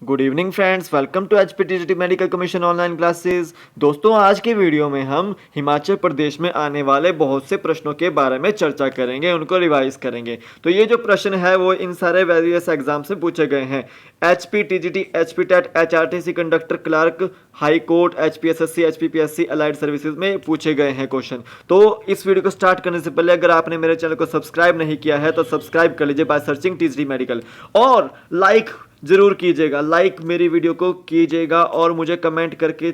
Good evening friends, welcome to HPTGT medical commission online classes. दोस्तों, आज के video में हम हिमाचल प्रदेश में आने वाले बहुत से प्रश्नों के बारे में चर्चा करेंगे, उनको रिवाइज करेंगे। तो ये जो प्रश्न है वो इन सारे वेरियस एग्जाम से पूछे गए हैं। HPTGT, HPTET, HRTC conductor clerk, high court, HPSSC, HPPSC, allied services में पूछे गए हैं क्वेश्चन। तो इस वीडियो को स्टार्ट करने से पहले अगर आपने मेरे चैनल को सब्सक्राइब नहीं किया है तो सब्सक्राइब कर लीजिए बाय सर्चिंग टीजीटी मेडिकल, और लाइक जरूर कीजिएगा। लाइक मेरी वीडियो को कीजिएगा और मुझे कमेंट करके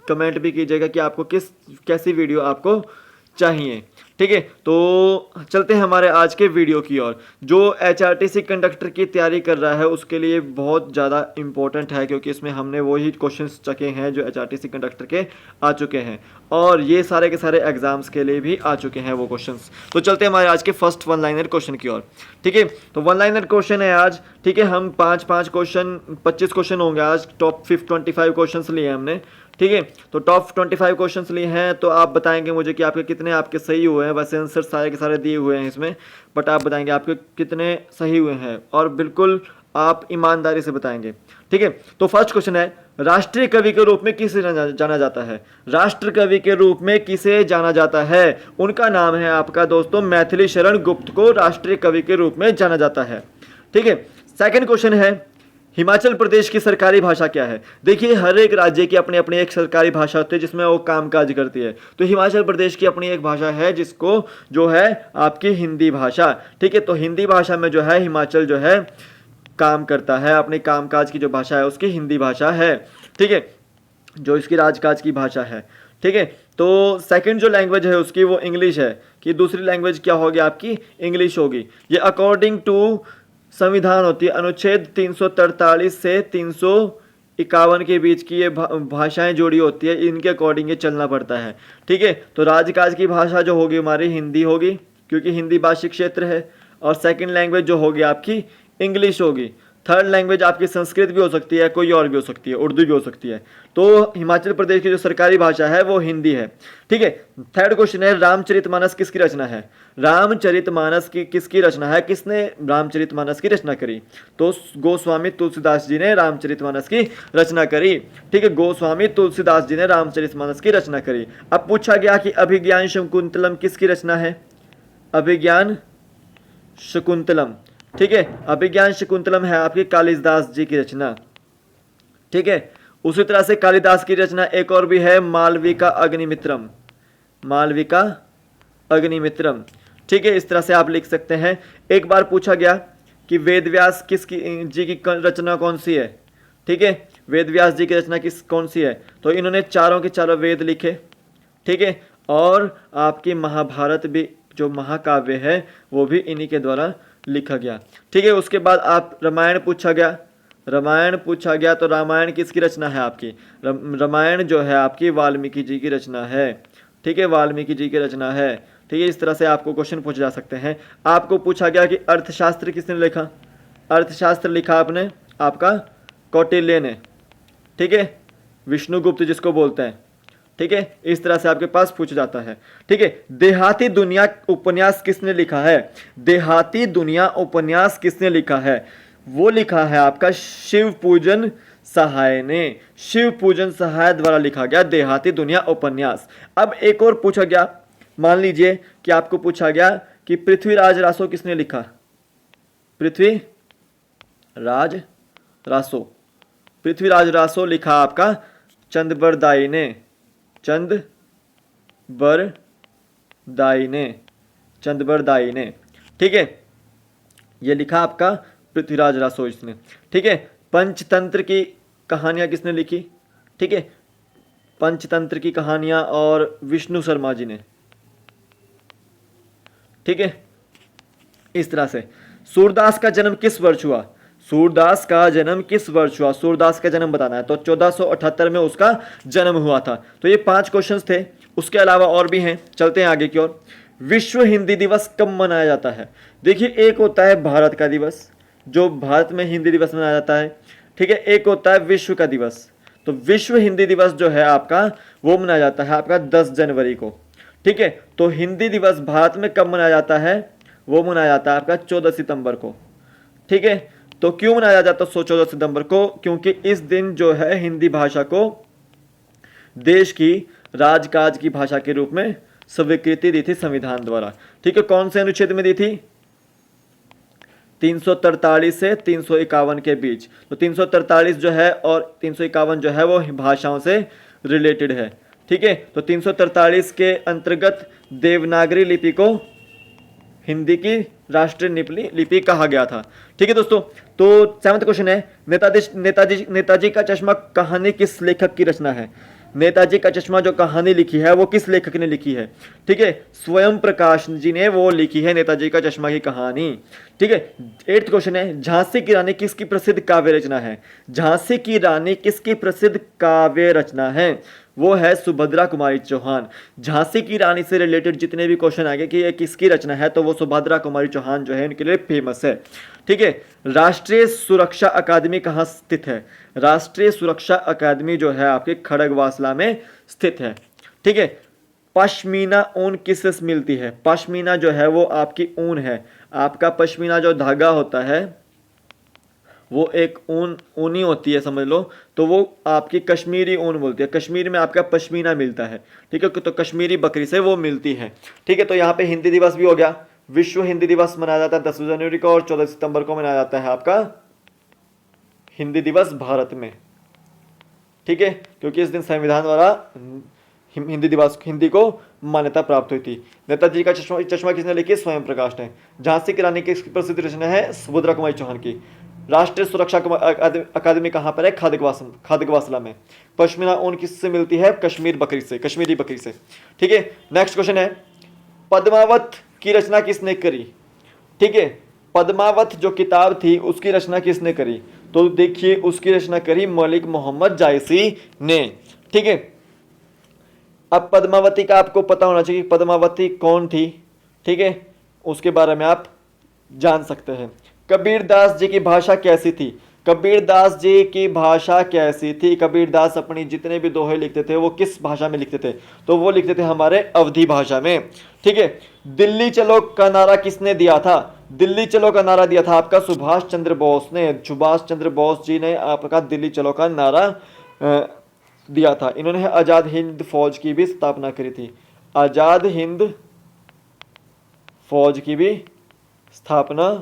कमेंट भी कीजिएगा कि आपको कैसी वीडियो आपको चाहिए। ठीक है, तो चलते हैं हमारे आज के वीडियो की ओर। जो एचआरटीसी कंडक्टर की तैयारी कर रहा है उसके लिए बहुत ज़्यादा इंपॉर्टेंट है, क्योंकि इसमें हमने वही क्वेश्चंस चखे हैं जो एचआरटीसी कंडक्टर के आ चुके हैं, और ये सारे के सारे एग्जाम्स के लिए भी आ चुके हैं वो क्वेश्चंस। तो चलते हैं हमारे आज के फर्स्ट वन लाइनर क्वेश्चन की ओर। ठीक है, तो वन लाइनर क्वेश्चन है आज। ठीक है, हम 5-5 क्वेश्चन, 25 क्वेश्चन होंगे आज। टॉप 25 क्वेश्चन लिए हमने। ठीक है, तो टॉप 25 क्वेश्चंस लिए हैं, तो आप बताएंगे मुझे कि आपके कितने आपके सही हुए हैं। वैसे आंसर सारे के सारे दिए हुए हैं इसमें, बट आप बताएंगे आपके कितने सही हुए हैं, और बिल्कुल आप ईमानदारी से बताएंगे। ठीक है, तो फर्स्ट क्वेश्चन है, राष्ट्रीय कवि के रूप में किसे जाना जाता है? राष्ट्र कवि के रूप में किसे जाना जाता है? उनका नाम है आपका दोस्तों मैथिली शरण गुप्त को राष्ट्रीय कवि के रूप में जाना जाता है। ठीक है, सेकंड क्वेश्चन है, हिमाचल प्रदेश की सरकारी भाषा क्या है? देखिए, हर एक राज्य की अपनी अपनी एक सरकारी भाषा होती है जिसमें वो कामकाज करती है। तो हिमाचल प्रदेश की अपनी एक भाषा है जिसको जो है आपकी हिंदी भाषा। ठीक है, तो हिंदी भाषा में जो है हिमाचल जो है काम करता है, अपने कामकाज की जो भाषा है उसकी हिंदी भाषा है। ठीक है, जो इसकी राजकाज की भाषा है। ठीक है, तो सेकंड जो लैंग्वेज है उसकी वो इंग्लिश है, कि दूसरी लैंग्वेज क्या होगी आपकी? इंग्लिश होगी। ये अकॉर्डिंग टू संविधान होती है, अनुच्छेद 343 से 351 के बीच की ये भाषाएं जोड़ी होती है, इनके अकॉर्डिंग ये चलना पड़ता है। ठीक है, तो राजकाज की भाषा जो होगी हमारी हिंदी होगी, क्योंकि हिंदी भाषिक क्षेत्र है। और सेकंड लैंग्वेज जो होगी आपकी इंग्लिश होगी। थर्ड लैंग्वेज आपकी संस्कृत भी हो सकती है, कोई और भी हो सकती है, उर्दू भी हो सकती है। तो हिमाचल प्रदेश की जो सरकारी भाषा है वो हिंदी है। ठीक है, थर्ड क्वेश्चन है, रामचरितमानस किसकी रचना है? रामचरितमानस की किसकी रचना है? किसने रामचरितमानस की रचना करी? तो गोस्वामी तुलसीदास जी ने रामचरितमानस की रचना करी। ठीक है, गोस्वामी तुलसीदास जी ने रामचरितमानस की रचना करी। अब पूछा गया कि अभिज्ञान शकुंतलम किसकी रचना है? अभिज्ञान शकुंतलम। ठीक है, अभिज्ञान शकुंतलम है आपके कालिदास जी की रचना। ठीक है, उसी तरह से कालिदास की रचना एक और भी है, मालविका अग्निमित्रम। मालविका अग्निमित्रम। ठीक है, इस तरह से आप लिख सकते हैं। एक बार पूछा गया कि वेदव्यास किसकी जी की रचना कौन सी है? ठीक है, वेदव्यास जी की रचना कौन सी है? तो इन्होंने चारों के चारों वेद लिखे। ठीक है, और आपकी महाभारत भी जो महाकाव्य है वो भी इन्हीं के द्वारा लिखा गया। ठीक है, उसके बाद आप रामायण पूछा गया। रामायण पूछा गया, तो रामायण किसकी रचना है आपकी? रामायण जो है आपकी वाल्मीकि जी की रचना है। ठीक है, वाल्मीकि जी की रचना है। ठीक है, इस तरह से आपको क्वेश्चन पूछे जा सकते हैं। आपको पूछा गया कि अर्थशास्त्र किसने लिखा? अर्थशास्त्र लिखा आपने आपका कौटिल्य ने। ठीक है, विष्णुगुप्त जिसको बोलते हैं। ठीक है, इस तरह से आपके पास पूछा जाता है। ठीक है, देहाती दुनिया उपन्यास किसने लिखा है? देहाती दुनिया उपन्यास किसने लिखा है? वो लिखा है आपका शिव पूजन सहाय ने। शिव पूजन सहाय द्वारा लिखा गया देहाती दुनिया उपन्यास। अब एक और पूछा गया, मान लीजिए कि आपको पूछा गया कि पृथ्वीराज रासो किसने लिखा? पृथ्वीराज रासो। पृथ्वीराज रासो लिखा आपका चंद्रबरदाई ने। चंद्रबरदाई ने। ठीक है, ये लिखा आपका पृथ्वीराज रासो इसने। ठीक है, पंचतंत्र की कहानियां किसने लिखी? ठीक है, पंचतंत्र की कहानियां और विष्णु शर्मा जी ने। ठीक है, इस तरह से। सूरदास का जन्म किस वर्ष हुआ? सूरदास का जन्म किस वर्ष हुआ? सूरदास का जन्म बताना है, तो 1478 में उसका जन्म हुआ था। तो ये 5 क्वेश्चंस थे, उसके अलावा और भी हैं। चलते हैं आगे की ओर। विश्व हिंदी दिवस कब मनाया जाता है? देखिए, एक होता है भारत का दिवस, जो भारत में हिंदी दिवस मनाया जाता है। ठीक है, एक होता है विश्व का दिवस। तो विश्व हिंदी दिवस जो है आपका वो मनाया जाता है आपका 10 जनवरी को। ठीक है, तो हिंदी दिवस भारत में कब मनाया जाता है? वो मनाया जाता है आपका 14 सितंबर को। ठीक है, तो क्यों मनाया जाता 14 सितंबर को? क्योंकि इस दिन जो है हिंदी भाषा को देश की राजकाज की भाषा के रूप में स्वीकृति दी थी संविधान द्वारा। ठीक है, कौन से अनुच्छेद में दी थी? 343 से 351 के बीच। तो 343 जो है और 351 जो है वो भाषाओं से रिलेटेड है। ठीक है, तो 343 के अंतर्गत देवनागरी लिपि को हिंदी की राष्ट्रीय लिपि कहा गया था। ठीक है दोस्तों, तो 7वां क्वेश्चन है, नेताजी का चश्मा कहानी किस लेखक की रचना है? नेताजी का चश्मा जो कहानी लिखी है वो किस लेखक ने लिखी है? ठीक है, स्वयं प्रकाश जी ने वो लिखी है नेताजी का चश्मा की कहानी। ठीक है, 8वां क्वेश्चन है, झांसी की रानी किसकी प्रसिद्ध काव्य रचना है? झांसी की रानी किसकी प्रसिद्ध काव्य रचना है? वो है सुभद्रा कुमारी चौहान। झांसी की रानी से रिलेटेड जितने भी क्वेश्चन आगे कि ये किसकी रचना है, तो वो सुभद्रा कुमारी चौहान जो है उनके लिए फेमस है। ठीक है, राष्ट्रीय सुरक्षा अकादमी कहाँ स्थित है? राष्ट्रीय सुरक्षा अकादमी जो है आपके खड़गवासला में स्थित है। ठीक है, पश्मीना ऊन किससे मिलती है? पश्मीना जो है वो आपकी ऊन है। आपका पश्मीना जो धागा होता है वो एक ऊनी होती है समझ लो, तो वो आपकी कश्मीरी ऊन बोलती है। कश्मीर में आपका पश्मीना मिलता है। ठीक है, तो कश्मीरी बकरी से वो मिलती है। ठीक है, तो यहाँ पे हिंदी दिवस भी हो गया। विश्व हिंदी दिवस मनाया जाता है 10 जनवरी को और 14 सितंबर को मनाया जाता है आपका हिंदी दिवस भारत में। ठीक है, क्योंकि इस दिन संविधान द्वारा हिंदी को मान्यता प्राप्त हुई थी। नेताजी का चश्मा किसने लिखी? स्वयं प्रकाश ने। झांसी की रानी की प्रसिद्ध रचना है सुभद्रा कुमारी चौहान की। राष्ट्रीय सुरक्षा अकादमी कहाँ पर है? खड़गवासला में। पश्मीना ऊन किससे मिलती है? कश्मीरी बकरी से। ठीक है, नेक्स्ट क्वेश्चन है, पद्मावत की रचना किसने करी? ठीक है, पद्मावत जो किताब थी उसकी रचना किसने करी? तो देखिए उसकी रचना करी मलिक मोहम्मद जायसी ने। ठीक है, अब पद्मावती का आपको पता होना चाहिए कि पद्मावती कौन थी। ठीक है, उसके बारे में आप जान सकते हैं। कबीरदास जी की भाषा कैसी थी? कबीरदास जी की भाषा कैसी थी? कबीरदास अपनी जितने भी दोहे लिखते थे वो किस भाषा में लिखते थे? तो वो लिखते थे हमारे अवधी भाषा में। ठीक है, दिल्ली चलो का नारा किसने दिया था? दिल्ली चलो का नारा दिया था आपका सुभाष चंद्र बोस ने। सुभाष चंद्र बोस जी ने आपका दिल्ली चलो का नारा दिया था। इन्होंने आजाद हिंद फौज की भी स्थापना करी थी। आजाद हिंद फौज की भी स्थापना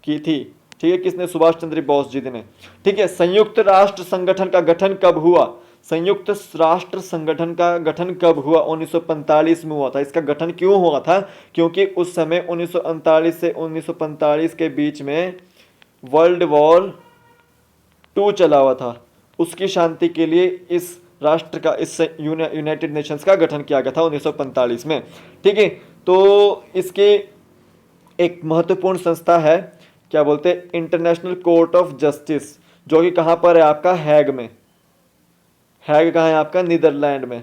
की थी। ठीक है, किसने? सुभाष चंद्र बोस जी ने। ठीक है, संयुक्त राष्ट्र संगठन का गठन कब हुआ? संयुक्त राष्ट्र संगठन का गठन कब हुआ? 1945 में हुआ था। इसका गठन क्यों हुआ था? क्योंकि उस समय 1939 से 1945 के बीच में वर्ल्ड वॉर 2 चला हुआ था। उसकी शांति के लिए इस राष्ट्र का, इस यूनाइटेड नेशंस का गठन किया गया था 1945 में। ठीक है, तो इसके एक महत्वपूर्ण संस्था है, क्या बोलते हैं, इंटरनेशनल कोर्ट ऑफ जस्टिस, जो कि कहाँ पर है आपका? हैग में। हैग कहाँ है आपका? नीदरलैंड में।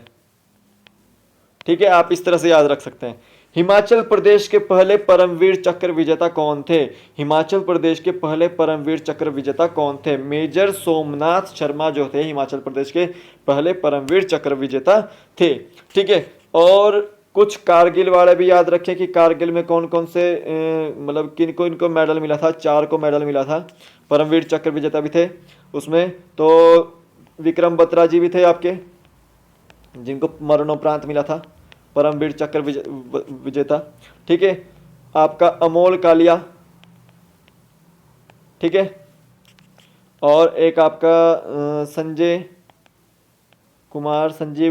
ठीक है, आप इस तरह से याद रख सकते हैं। हिमाचल प्रदेश के पहले परमवीर चक्र विजेता कौन थे? हिमाचल प्रदेश के पहले परमवीर चक्र विजेता कौन थे? मेजर सोमनाथ शर्मा जो थे हिमाचल प्रदेश के पहले परमवीर चक्र विजेता थे। ठीक है, और कुछ कारगिल वाले भी याद रखें कि कारगिल में कौन कौन से मतलब किनको इनको मेडल मिला था? 4 को मेडल मिला था। परमवीर चक्र विजेता भी थे उसमें। तो विक्रम बत्रा जी भी थे आपके, जिनको मरणोपरांत मिला था परमवीर चक्र विजेता। ठीक है, आपका अमोल कालिया। ठीक है, और एक आपका संजीव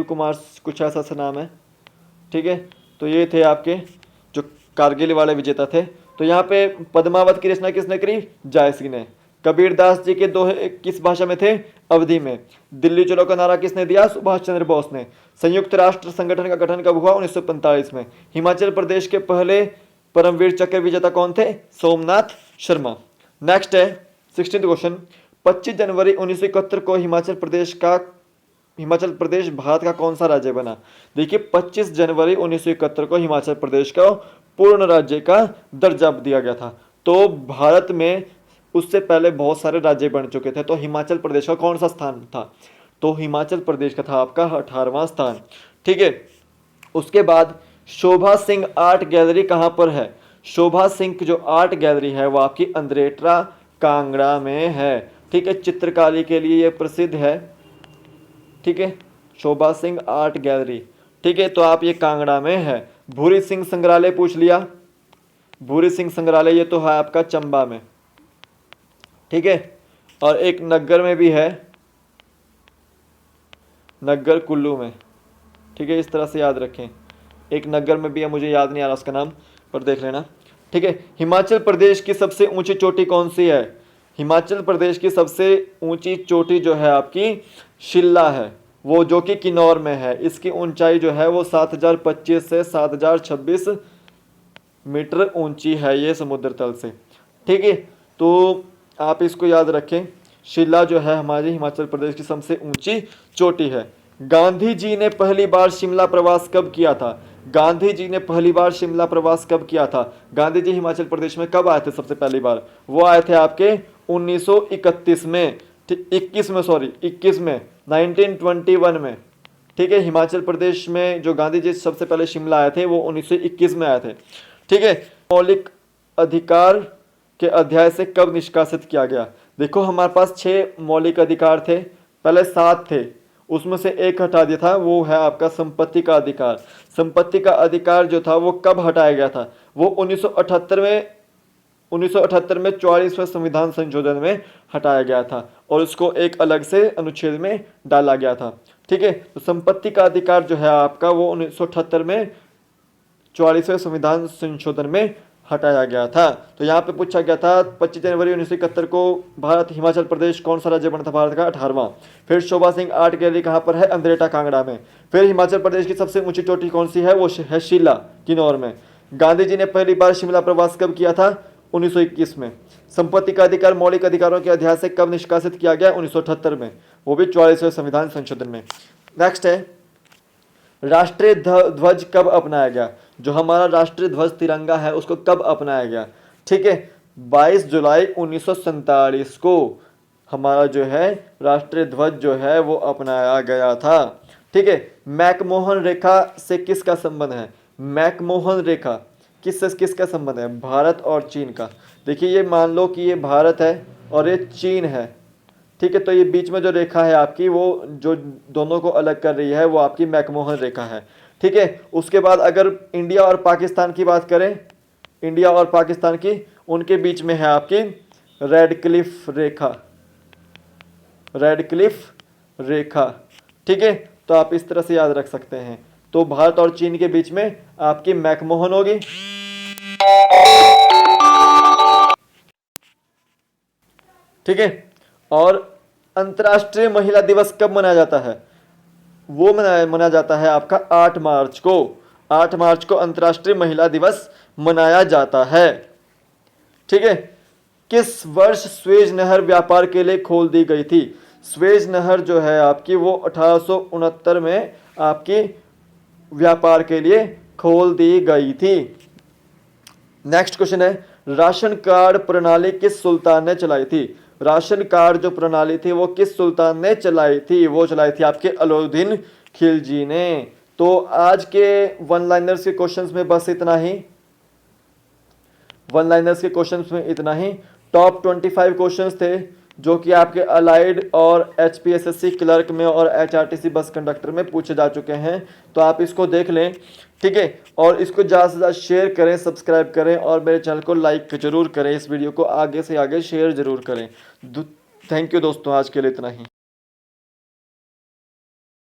कुमार कुछ ऐसा सा नाम है। ठीक है, तो ये थे आपके जो कारगिल वाले विजेता थे। तो यहाँ पे पद्मावत की रचना किसने करी? जायसी ने। कबीरदास जी के दोहे किस भाषा में थे? अवधी में। दिल्ली चलो का नारा किसने दिया? सुभाष चंद्र बोस ने। संयुक्त राष्ट्र संगठन का गठन कब हुआ? 1945 में। हिमाचल प्रदेश के पहले परमवीर चक्र विजेता कौन थे? सोमनाथ शर्मा। नेक्स्ट है 16th क्वेश्चन, 25 जनवरी 1971 को हिमाचल प्रदेश भारत का कौन सा राज्य बना? देखिए 25 जनवरी 1971 को हिमाचल प्रदेश को पूर्ण राज्य का दर्जा दिया गया था। तो भारत में उससे पहले बहुत सारे राज्य बन चुके थे। तो हिमाचल प्रदेश का कौन सा स्थान था? तो हिमाचल प्रदेश का था आपका 18वां स्थान। ठीक है, उसके बाद शोभा सिंह आर्ट गैलरी कहाँ पर है? शोभा सिंह जो आर्ट गैलरी है वो आपकी अंद्रेटा कांगड़ा में है। ठीक है, चित्रकारी के लिए ये प्रसिद्ध है। ठीक है, शोभा सिंह आर्ट गैलरी। ठीक है, तो आप ये कांगड़ा में है। भूरी सिंह संग्रहालय पूछ लिया, भूरी सिंह संग्रहालय ये तो है आपका चंबा में। ठीक है, और एक नग्गर में भी है, नग्गर कुल्लू में। ठीक है, इस तरह से याद रखें। एक नग्गर में भी है, मुझे याद नहीं आ रहा उसका नाम, पर देख लेना। ठीक है, हिमाचल प्रदेश की सबसे ऊंची चोटी कौन सी है? हिमाचल प्रदेश की सबसे ऊंची चोटी जो है आपकी शिल्ला है, वो जो कि किन्नौर में है। इसकी ऊंचाई जो है वो 7025 से 7026 मीटर ऊंची है ये समुद्र तल से। ठीक है, तो आप इसको याद रखें, शिल्ला जो है हमारी हिमाचल प्रदेश की सबसे ऊंची चोटी है। गांधी जी ने पहली बार शिमला प्रवास कब किया था? गांधी जी ने पहली बार शिमला प्रवास कब किया था? गांधी जी हिमाचल प्रदेश में कब आए थे सबसे पहली बार? वो आए थे आपके 1931 में, 21 में, सॉरी 21 में, 1921 में। ठीक है, हिमाचल प्रदेश में जो गांधी जी सबसे पहले शिमला आए थे वो 1921 में आए थे। ठीक है, मौलिक अधिकार के अध्याय से कब निष्कासित किया गया? देखो हमारे पास 6 मौलिक अधिकार थे, पहले 7 थे, उसमें से एक हटा दिया था, वो है आपका संपत्ति का अधिकार। संपत्ति का अधिकार जो था वो कब हटाया गया था? वो 1978 में 44वें संविधान संशोधन में हटाया गया था और उसको एक अलग से अनुच्छेद में डाला गया था। ठीक है, तो संपत्ति का अधिकार जो है आपका वो 1978 में 44वें संविधान संशोधन में हटाया गया था। तो यहाँ पे पूछा गया था 25 जनवरी 1971 को भारत हिमाचल प्रदेश कौन सा राज्य बना था? भारत का 18वां। फिर शोभा सिंह आर्ट गैलरी कहाँ पर है? अंद्रेटा कांगड़ा में। फिर हिमाचल प्रदेश की सबसे ऊंची चोटी कौन सी है? वो है शिला, किन्नौर में। गांधी जी ने पहली बार शिमला प्रवास कब किया था? 1921 में। संपत्ति का अधिकार मौलिक अधिकारों के अध्याय से कब निष्कासित किया गया? 1978 में, वो भी 44वें संविधान संशोधन में। नेक्स्ट है, राष्ट्रीय ध्वज कब अपनाया गया? जो हमारा राष्ट्रीय ध्वज तिरंगा है उसको कब अपनाया गया? ठीक है, 22 जुलाई 1947 को हमारा जो है राष्ट्रीय ध्वज जो है वो अपनाया गया था। ठीक है, मैकमोहन रेखा से किसका संबंध है? मैकमोहन रेखा किससे किसका संबंध है? भारत और चीन का। देखिए ये मान लो कि ये भारत है और ये चीन है। ठीक है, तो ये बीच में जो रेखा है आपकी, वो जो दोनों को अलग कर रही है वो आपकी मैकमोहन रेखा है। ठीक है, उसके बाद अगर इंडिया और पाकिस्तान की बात करें, इंडिया और पाकिस्तान की, उनके बीच में है आपकी रेड क्लिफ रेखा, रेड क्लिफ रेखा। ठीक है, तो आप इस तरह से याद रख सकते हैं। तो भारत और चीन के बीच में आपकी मैकमोहन होगी। ठीक है, और अंतर्राष्ट्रीय महिला दिवस कब मनाया जाता है? वो मनाया जाता है आपका 8 मार्च को। 8 मार्च को अंतर्राष्ट्रीय महिला दिवस मनाया जाता है। ठीक है, किस वर्ष स्वेज नहर व्यापार के लिए खोल दी गई थी? स्वेज नहर जो है आपकी वो 1869 में आपकी व्यापार के लिए खोल दी गई थी। नेक्स्ट क्वेश्चन है, राशन कार्ड प्रणाली किस सुल्तान ने चलाई थी? राशन कार्ड जो प्रणाली थी वो किस सुल्तान ने चलाई थी? वो चलाई थी आपके अलाउद्दीन खिलजी ने। तो आज के वन लाइनर्स के क्वेश्चंस में बस इतना ही, वन लाइनर्स के क्वेश्चंस में इतना ही। टॉप 25 क्वेश्चंस थे जो कि आपके अलाइड और HPSSC क्लर्क में और HRTC बस कंडक्टर में पूछे जा चुके हैं, तो आप इसको देख लें। ठीक है, और इसको ज़्यादा से ज़्यादा शेयर करें, सब्सक्राइब करें और मेरे चैनल को लाइक जरूर करें। इस वीडियो को आगे से आगे शेयर जरूर करें। थैंक यू दोस्तों, आज के लिए इतना ही।